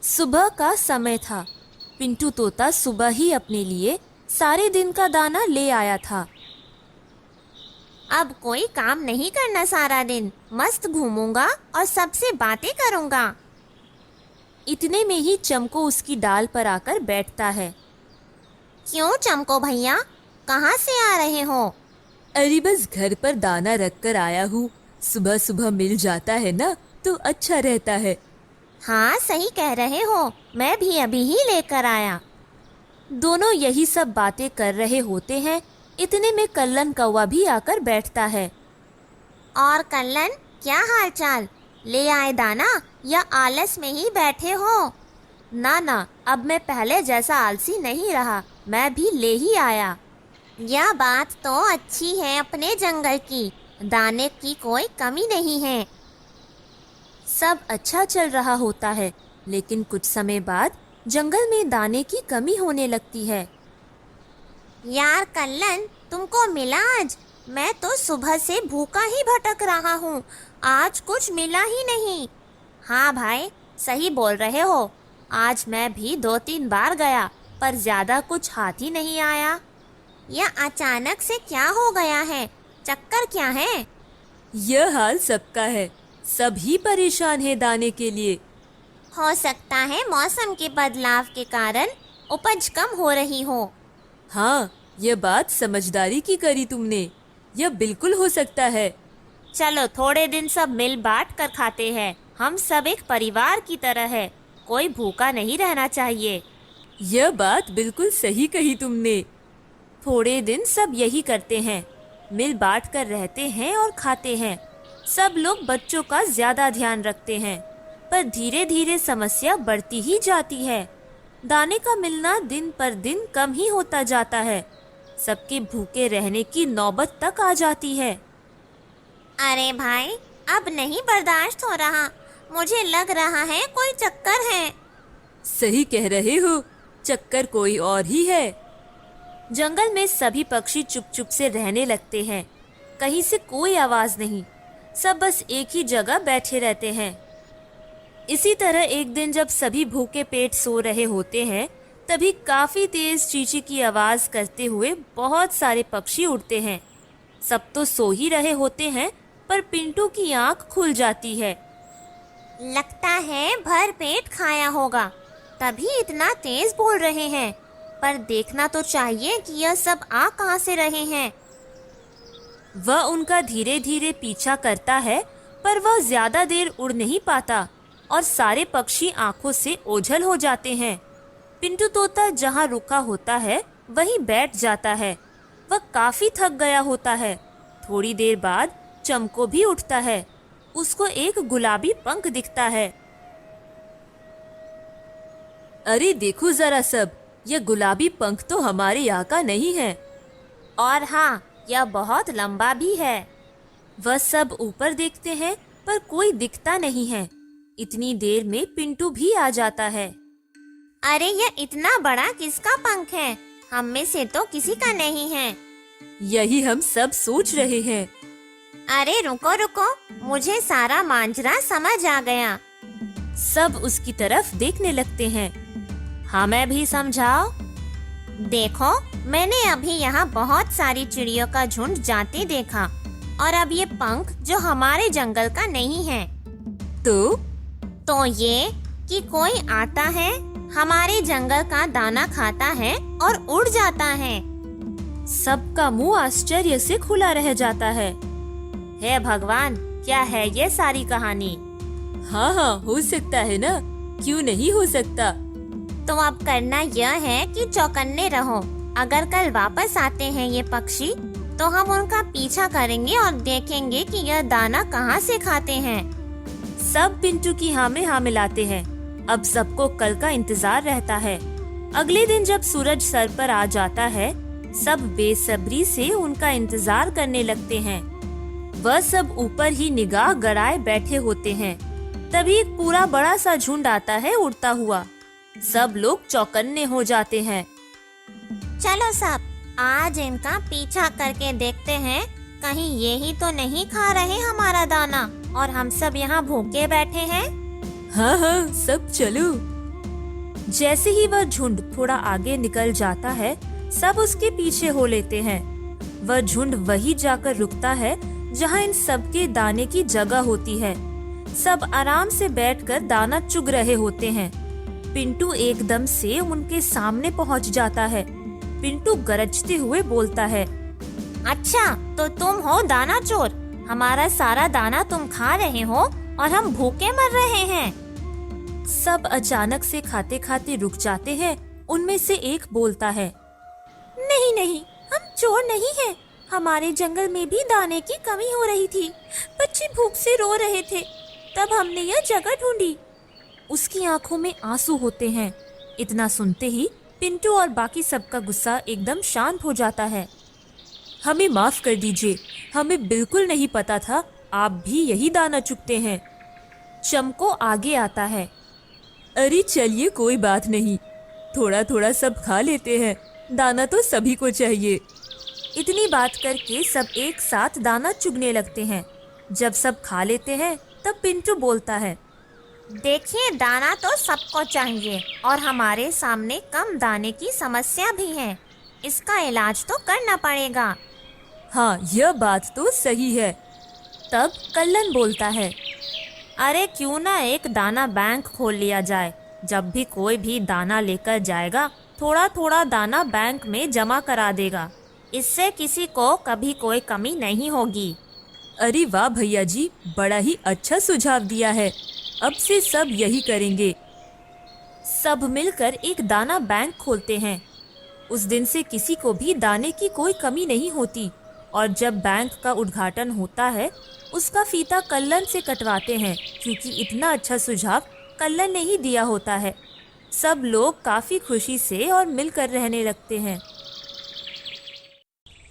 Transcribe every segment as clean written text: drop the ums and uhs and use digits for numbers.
सुबह का समय था। पिंटू तोता सुबह ही अपने लिए सारे दिन का दाना ले आया था। अब कोई काम नहीं करना सारा दिन, मस्त घूमूंगा और सबसे बातें करूंगा। इतने में ही चमको उसकी डाल पर आकर बैठता है। क्यों चमको भैया, कहाँ से आ रहे हो? अरे बस घर पर दाना रख कर आया हूँ। सुबह सुबह मिल जाता है ना तो अच्छा रहता है। हाँ सही कह रहे हो, मैं भी अभी ही लेकर आया। दोनों यही सब बातें कर रहे होते हैं। इतने में कल्लन कौवा भी आकर बैठता है। और कल्लन, क्या हाल चाल? ले आए दाना या आलस में ही बैठे हो? ना ना, अब मैं पहले जैसा आलसी नहीं रहा, मैं भी ले ही आया। यह बात तो अच्छी है, अपने जंगल की दाने की कोई कमी नहीं है। सब अच्छा चल रहा होता है, लेकिन कुछ समय बाद जंगल में दाने की कमी होने लगती है। यार कल्लन, तुमको मिला आज? मैं तो सुबह से भूखा ही भटक रहा हूँ, आज कुछ मिला ही नहीं। हाँ भाई, सही बोल रहे हो। आज मैं भी 2-3 बार गया, पर ज्यादा कुछ हाथ ही नहीं आया। यह अचानक से क्या हो गया है? चक्कर क्या है? यह हाल सबका है, सभी परेशान है दाने के लिए। हो सकता है मौसम के बदलाव के कारण उपज कम हो रही हो। हाँ, यह बात समझदारी की करी तुमने। यह बिल्कुल हो सकता है। चलो थोड़े दिन सब मिल बांट कर खाते हैं। हम सब एक परिवार की तरह है, कोई भूखा नहीं रहना चाहिए। यह बात बिल्कुल सही कही तुमने। थोड़े दिन सब यही करते हैं, मिल बांट कर रहते हैं और खाते हैं। सब लोग बच्चों का ज्यादा ध्यान रखते हैं, पर धीरे धीरे समस्या बढ़ती ही जाती है। दाने का मिलना दिन पर दिन कम ही होता जाता है। सबके भूखे रहने की नौबत तक आ जाती है। अरे भाई, अब नहीं बर्दाश्त हो रहा, मुझे लग रहा है कोई चक्कर है। सही कह रहे हो, चक्कर कोई और ही है। जंगल में सभी पक्षी चुप चुप से रहने लगते हैं। कहीं से कोई आवाज नहीं, सब बस एक ही जगह बैठे रहते हैं। इसी तरह एक दिन जब सभी भूखे पेट सो रहे होते हैं, तभी काफी तेज चींची की आवाज करते हुए बहुत सारे पक्षी उड़ते हैं। सब तो सो ही रहे होते हैं, पर पिंटू की आंख खुल जाती है। लगता है भर पेट खाया होगा, तभी इतना तेज बोल रहे हैं। पर देखना तो चाहिए कि यह सब आ कहां से रहे हैं। वह उनका धीरे धीरे पीछा करता है, पर वह ज्यादा देर उड़ नहीं पाता और सारे पक्षी आंखों से ओझल हो जाते हैं। पिंटू तोता जहां रुका होता है वहीं बैठ जाता है। वह काफी थक गया होता है। थोड़ी देर बाद चमको भी उठता है। उसको एक गुलाबी पंख दिखता है। अरे देखो जरा सब, यह गुलाबी पंख तो हमारे यहाँ का नहीं है। और हाँ, यह बहुत लंबा भी है। वह सब ऊपर देखते हैं, पर कोई दिखता नहीं है। इतनी देर में पिंटू भी आ जाता है। अरे यह इतना बड़ा किसका पंख है? हम में से तो किसी का नहीं है। यही हम सब सोच रहे हैं। अरे रुको रुको, मुझे सारा मांजरा समझ आ गया। सब उसकी तरफ देखने लगते हैं। हमें भी समझाओ। देखो, मैंने अभी यहाँ बहुत सारी चिड़ियों का झुंड जाते देखा, और अब ये पंख जो हमारे जंगल का नहीं है। तो ये कि कोई आता है, हमारे जंगल का दाना खाता है और उड़ जाता है। सबका मुंह आश्चर्य से खुला रह जाता है। हे भगवान, क्या है ये सारी कहानी? हाँ हाँ, हो सकता है ना, क्यों नहीं हो सकता। तो अब करना यह है कि चौकन्ने रहो। अगर कल वापस आते हैं ये पक्षी, तो हम उनका पीछा करेंगे और देखेंगे कि यह दाना कहाँ से खाते हैं। सब पिंटू की हाँ में हाँ मिलाते हैं। अब सबको कल का इंतजार रहता है। अगले दिन जब सूरज सर पर आ जाता है, सब बेसब्री से उनका इंतजार करने लगते हैं। वह सब ऊपर ही निगाह गड़ाए बैठे होते हैं। तभी एक पूरा बड़ा सा झुंड आता है उड़ता हुआ। सब लोग चौकन्ने हो जाते हैं। चलो सब, आज इनका पीछा करके देखते हैं, कहीं ये ही तो नहीं खा रहे हमारा दाना और हम सब यहाँ भूखे बैठे हैं। हाँ हाँ, सब चलो। जैसे ही वह झुंड थोड़ा आगे निकल जाता है, सब उसके पीछे हो लेते हैं। वह झुंड वही जाकर रुकता है जहाँ इन सबके दाने की जगह होती है। सब आराम से बैठकर दाना चुग रहे होते हैं। पिंटू एकदम से उनके सामने पहुँच जाता है। पिंटू गरजते हुए बोलता है, अच्छा, तो तुम हो दाना चोर। हमारा सारा दाना तुम खा रहे हो और हम भूखे मर रहे हैं। सब अचानक से खाते खाते रुक जाते हैं। उनमें से एक बोलता है, नहीं नहीं, हम चोर नहीं हैं। हमारे जंगल में भी दाने की कमी हो रही थी। बच्चे भूख से रो रहे थे, तब हमने यह जगह ढूंढी। उसकी आंखों में आंसू होते हैं। इतना सुनते ही पिंटू और बाकी सबका गुस्सा एकदम शांत हो जाता है। हमें माफ कर दीजिए, हमें बिल्कुल नहीं पता था आप भी यही दाना चुगते हैं। चमको आगे आता है, अरे चलिए कोई बात नहीं, थोड़ा थोड़ा सब खा लेते हैं, दाना तो सभी को चाहिए। इतनी बात करके सब एक साथ दाना चुगने लगते हैं। जब सब खा लेते हैं तब पिंटू बोलता है, देखिए, दाना तो सबको चाहिए और हमारे सामने कम दाने की समस्या भी है। इसका इलाज तो करना पड़ेगा। हाँ, यह बात तो सही है। तब कल्लन बोलता है, अरे क्यों ना एक दाना बैंक खोल लिया जाए। जब भी कोई भी दाना लेकर जाएगा, थोड़ा थोड़ा दाना बैंक में जमा करा देगा। इससे किसी को कभी कोई कमी नहीं होगी। अरे वाह भैया जी, बड़ा ही अच्छा सुझाव दिया है। अब से सब यही करेंगे। सब मिलकर एक दाना बैंक खोलते हैं। उस दिन से किसी को भी दाने की कोई कमी नहीं होती। और जब बैंक का उद्घाटन होता है, उसका फीता कल्लन से कटवाते हैं, क्योंकि इतना अच्छा सुझाव कल्लन ने ही दिया होता है। सब लोग काफी खुशी से और मिलकर रहने लगते हैं।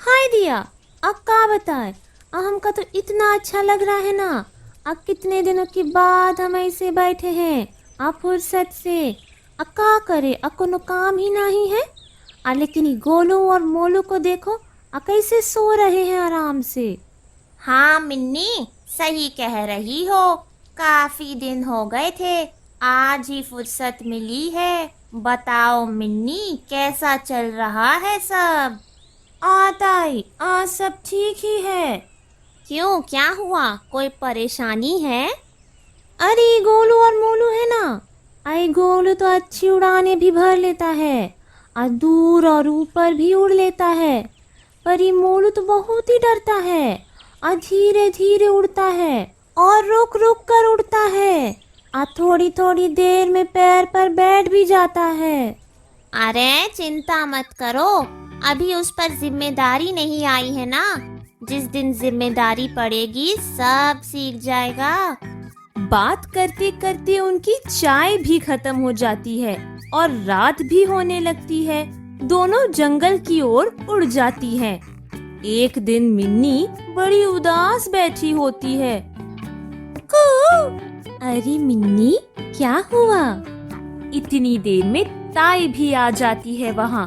हाय दिया, अब का बताए, हमका तो इतना अच्छा लग रहा है ना। अब कितने दिनों के बाद हम ऐसे बैठे हैं, अब फुर्सत से। अब का करे, अब कोनो काम ही नहीं है। लेकिन ये गोलू और मोलू को देखो, कैसे सो रहे हैं आराम से। हाँ मिन्नी, सही कह रही हो। काफी दिन हो गए थे, आज ही फुर्सत मिली है। बताओ मिन्नी, कैसा चल रहा है सब? ताई, सब ठीक ही है। क्यों, क्या हुआ? कोई परेशानी है? अरे गोलू और मोलू है ना, गोलू तो अच्छी उड़ाने भी भर लेता है और दूर और ऊपर भी उड़ लेता है। पर ये मोलू तो बहुत ही डरता है और धीरे धीरे उड़ता है और रुक रुक कर उड़ता है और थोड़ी थोड़ी देर में पैर पर बैठ भी जाता है। अरे चिंता मत करो, अभी उस पर जिम्मेदारी नहीं आई है ना। जिस दिन जिम्मेदारी पड़ेगी सब सीख जाएगा। बात करते करते उनकी चाय भी खत्म हो जाती है और रात भी होने लगती है। दोनों जंगल की ओर उड़ जाती हैं। एक दिन मिन्नी बड़ी उदास बैठी होती है। अरे मिन्नी, क्या हुआ? इतनी देर में ताई भी आ जाती है वहाँ।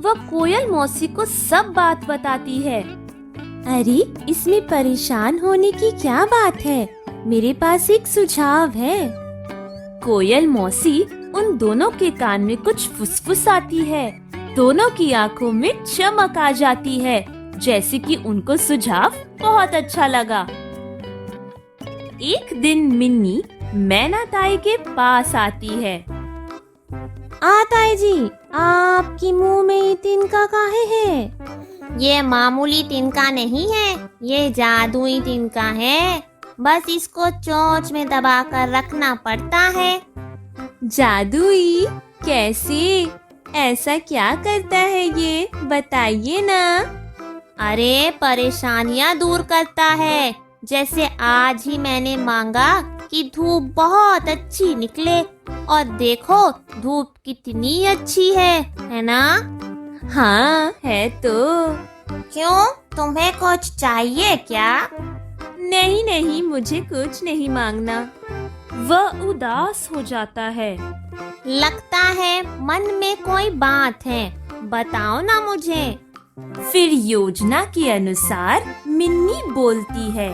वह कोयल मौसी को सब बात बताती है। अरे इसमें परेशान होने की क्या बात है, मेरे पास एक सुझाव है। कोयल मौसी उन दोनों के कान में कुछ फुसफुसाती है। दोनों की आंखों में चमक आ जाती है, जैसे कि उनको सुझाव बहुत अच्छा लगा। एक दिन मिन्नी मैना ताई के पास आती है। ताई जी, आपकी मुंह में ये तिनका काहे है? ये मामूली तिनका नहीं है, ये जादुई तिनका है। बस इसको चोंच में दबा कर रखना पड़ता है। जादुई? कैसे? ऐसा क्या करता है ये, बताइए ना। अरे परेशानियां दूर करता है। जैसे आज ही मैंने मांगा कि धूप बहुत अच्छी निकले, और देखो धूप कितनी अच्छी है ना? हाँ है तो। क्यों, तुम्हें कुछ चाहिए क्या? नहीं नहीं, मुझे कुछ नहीं मांगना। वह उदास हो जाता है। लगता है मन में कोई बात है, बताओ ना मुझे। फिर योजना के अनुसार मिन्नी बोलती है।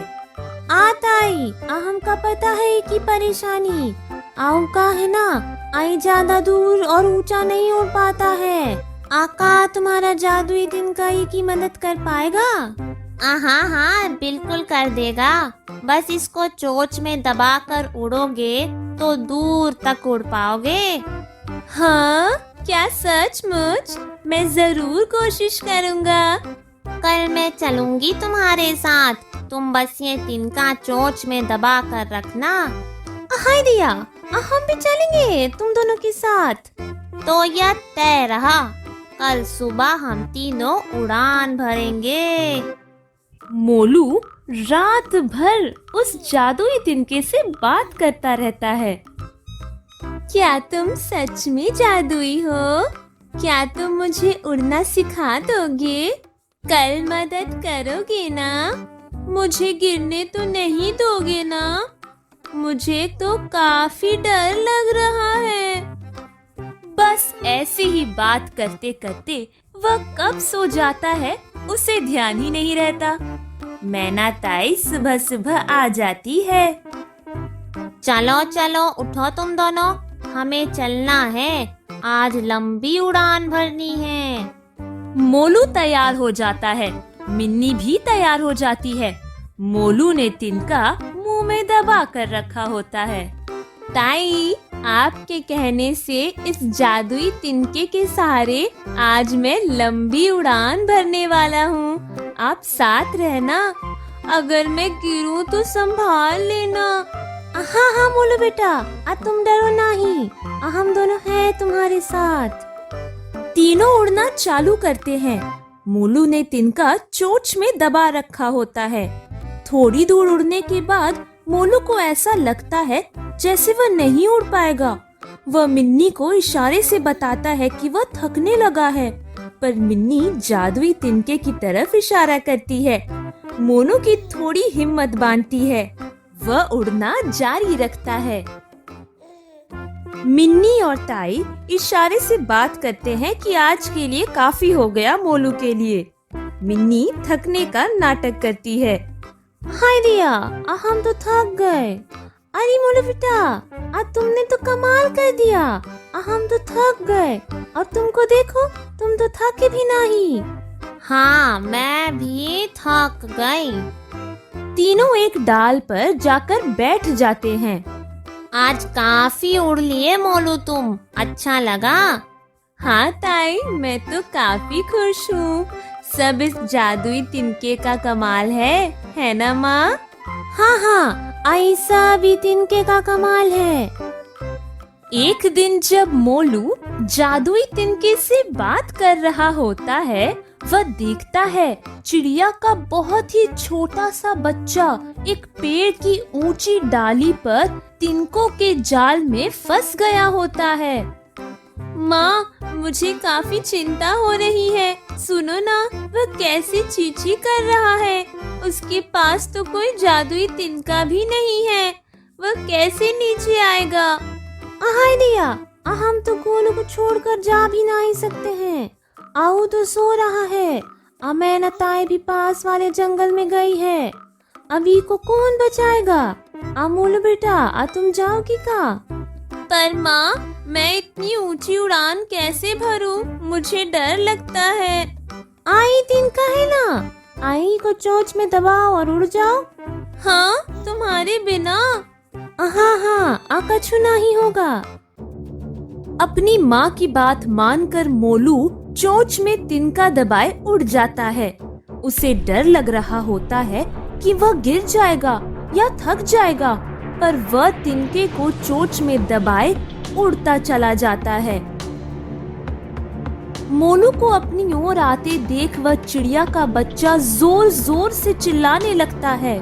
ताई, हमका पता है की परेशानी। आऊ का है ना, आई ज्यादा दूर और ऊंचा नहीं उड़ पाता है। आका तुम्हारा जादुई तिनका की मदद कर पाएगा? हाँ हाँ बिल्कुल कर देगा। बस इसको चोंच में दबाकर उड़ोगे तो दूर तक उड़ पाओगे। हाँ क्या सचमुच? मैं जरूर कोशिश करूँगा। कल मैं चलूंगी तुम्हारे साथ, तुम बस ये तिनका चोंच में दबा कर रखना। हाय दिया, हम भी चलेंगे तुम दोनों के साथ। तो यह तय रहा, कल सुबह हम तीनों उड़ान भरेंगे। मोलू रात भर उस जादुई तिनके से बात करता रहता है। क्या तुम सच में जादुई हो? क्या तुम मुझे उड़ना सिखा दोगे? कल मदद करोगे ना? मुझे गिरने तो नहीं दोगे ना? मुझे तो काफी डर लग रहा है। बस ऐसे ही बात करते करते वह कब सो जाता है उसे ध्यान ही नहीं रहता। मैना ताई सुबह सुबह आ जाती है। चलो चलो उठो तुम दोनों, हमें चलना है, आज लंबी उड़ान भरनी है। मोलू तैयार हो जाता है, मिन्नी भी तैयार हो जाती है। मोलू ने तिनका मुंह में दबा कर रखा होता है। ताई, आपके कहने से इस जादुई तिनके के सहारे आज मैं लंबी उड़ान भरने वाला हूँ। आप साथ रहना, अगर मैं गिरूं तो संभाल लेना। हाँ हाँ मोलू बेटा, तुम डरो नहीं, हम दोनों हैं तुम्हारे साथ। तीनों उड़ना चालू करते हैं। मोलू ने तिनका चोंच में दबा रखा होता है। थोड़ी दूर उड़ने के बाद मोलू को ऐसा लगता है जैसे वह नहीं उड़ पाएगा। वह मिन्नी को इशारे से बताता है कि वह थकने लगा है, पर मिन्नी जादुई तिनके की तरफ इशारा करती है। मोनू की थोड़ी हिम्मत बांधती है, वह उड़ना जारी रखता है। मिन्नी और ताई इशारे से बात करते हैं कि आज के लिए काफी हो गया मोलू के लिए। मिन्नी थकने का नाटक करती है। हाय दिया, हम तो थक गए। अरे मोलू बेटा, तुमने तो कमाल कर दिया, हम तो थक गए और तुमको देखो, तुम तो थके भी नहीं। हाँ मैं भी थक गई। तीनों एक डाल पर जाकर बैठ जाते हैं। आज काफी उड़ लिए मोलू तुम, अच्छा लगा? हाँ ताई, मैं तो काफी खुश हूँ। सब इस जादुई तिनके का कमाल है ना माँ? हाँ हाँ, ऐसा भी तिनके का कमाल है। एक दिन जब मोलू जादुई तिनके से बात कर रहा होता है, वह देखता है चिड़िया का बहुत ही छोटा सा बच्चा एक पेड़ की ऊंची डाली पर तिनकों के जाल में फंस गया होता है। माँ, मुझे काफी चिंता हो रही है। सुनो ना, वह कैसे चींची कर रहा है। उसके पास तो कोई जादुई तिनका भी नहीं है, वह कैसे नीचे आएगा? हाय दिया, हम तो गोलू को छोड़कर जा भी नहीं सकते हैं। आऊ तो सो रहा है, मैना ताई भी पास वाले जंगल में गई है। अभी को कौन बचाएगा? मोलू बेटा, तुम जाओगी का? पर माँ, मैं इतनी ऊंची उड़ान कैसे भरूं? मुझे डर लगता है। आई तिनका है ना, आई को चोंच में दबाओ और उड़ जाओ। हाँ, तुम्हारे बिना? हाँ, कछु नहीं होगा। अपनी माँ की बात मानकर मोलू चोंच में तिनका दबाए उड़ जाता है। उसे डर लग रहा होता है कि वह गिर जाएगा या थक जाएगा, पर वह तिनके को चोंच में दबाए उड़ता चला जाता है। मोलू को अपनी ओर आते देख वह चिड़िया का बच्चा जोर जोर से चिल्लाने लगता है।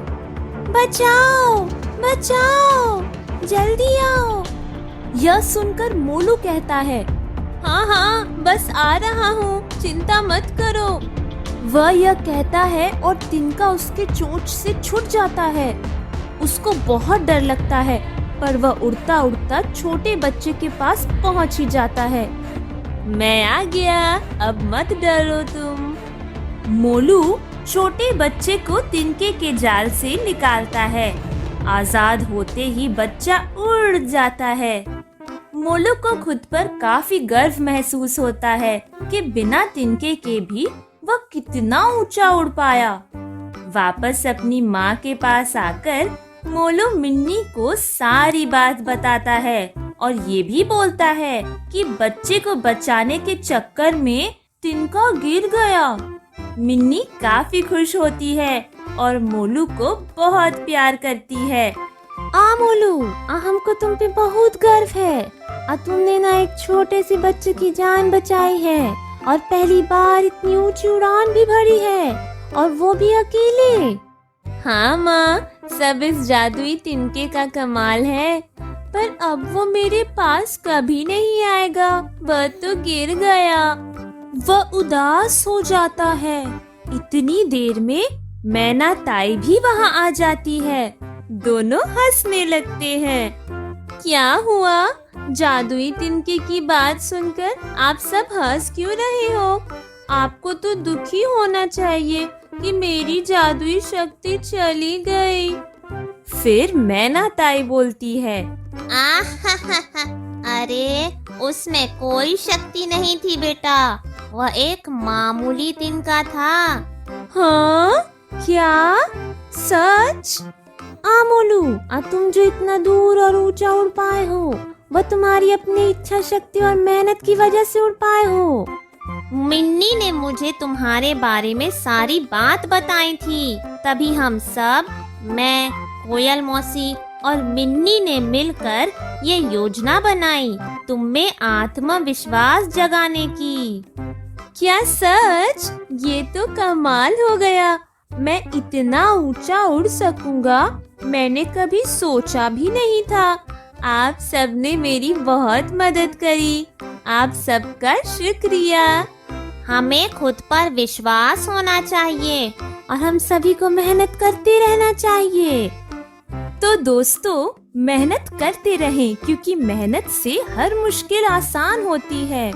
बचाओ, बचाओ, जल्दी आओ। यह सुनकर मोलू कहता है, हाँ, बस आ रहा हूँ, चिंता मत करो। वह यह कहता है और तिनका उसके चोंच से छूट जाता है। उसको बहुत डर लगता है, पर वह उड़ता उड़ता छोटे बच्चे के पास पहुंच ही जाता है। मैं आ गया, अब मत डरो तुम। मोलू छोटे बच्चे को तिनके के जाल से निकालता है। आजाद होते ही बच्चा उड़ जाता है। मोलू को खुद पर काफी गर्व महसूस होता है कि बिना तिनके के भी वह कितना ऊंचा उड़ पाया। वापस अपनी माँ के पास आकर मोलू मिन्नी को सारी बात बताता है और ये भी बोलता है कि बच्चे को बचाने के चक्कर में तिनका गिर गया। मिन्नी काफी खुश होती है और मोलू को बहुत प्यार करती है। मोलू, हमको तुम पे बहुत गर्व है। तुमने ना एक छोटे से बच्चे की जान बचाई है और पहली बार इतनी ऊंची उड़ान भी भरी है, और वो भी अकेले। हाँ माँ, सब इस जादुई तिनके का कमाल है, पर अब वो मेरे पास कभी नहीं आएगा। वह तो गिर गया। वह उदास हो जाता है। इतनी देर में मैना ताई भी वहाँ आ जाती है। दोनों हंसने लगते हैं। क्या हुआ? जादुई तिनके की बात सुनकर आप सब हंस क्यों रहे हो? आपको तो दुखी होना चाहिए कि मेरी जादुई शक्ति चली गई। फिर मैना ताई बोलती है, अरे उसमें कोई शक्ति नहीं थी बेटा, वह एक मामूली तिनका था। हाँ? क्या? सच? मोलू, तुम जो इतना दूर और ऊंचा उड़ पाए हो, वह तुम्हारी अपनी इच्छा शक्ति और मेहनत की वजह से उड़ पाए हो। मिन्नी ने मुझे तुम्हारे बारे में सारी बात बताई थी, तभी हम सब, मैं, कोयल मौसी और मिन्नी ने मिलकर ये योजना बनाई तुम में आत्मविश्वास जगाने की। क्या सच? ये तो कमाल हो गया। मैं इतना ऊंचा उड़ सकूंगा, मैंने कभी सोचा भी नहीं था। आप सबने मेरी बहुत मदद करी। आप सबका शुक्रिया। हमें खुद पर विश्वास होना चाहिए और हम सभी को मेहनत करते रहना चाहिए। तो दोस्तों, मेहनत करते रहें, क्योंकि मेहनत से हर मुश्किल आसान होती है।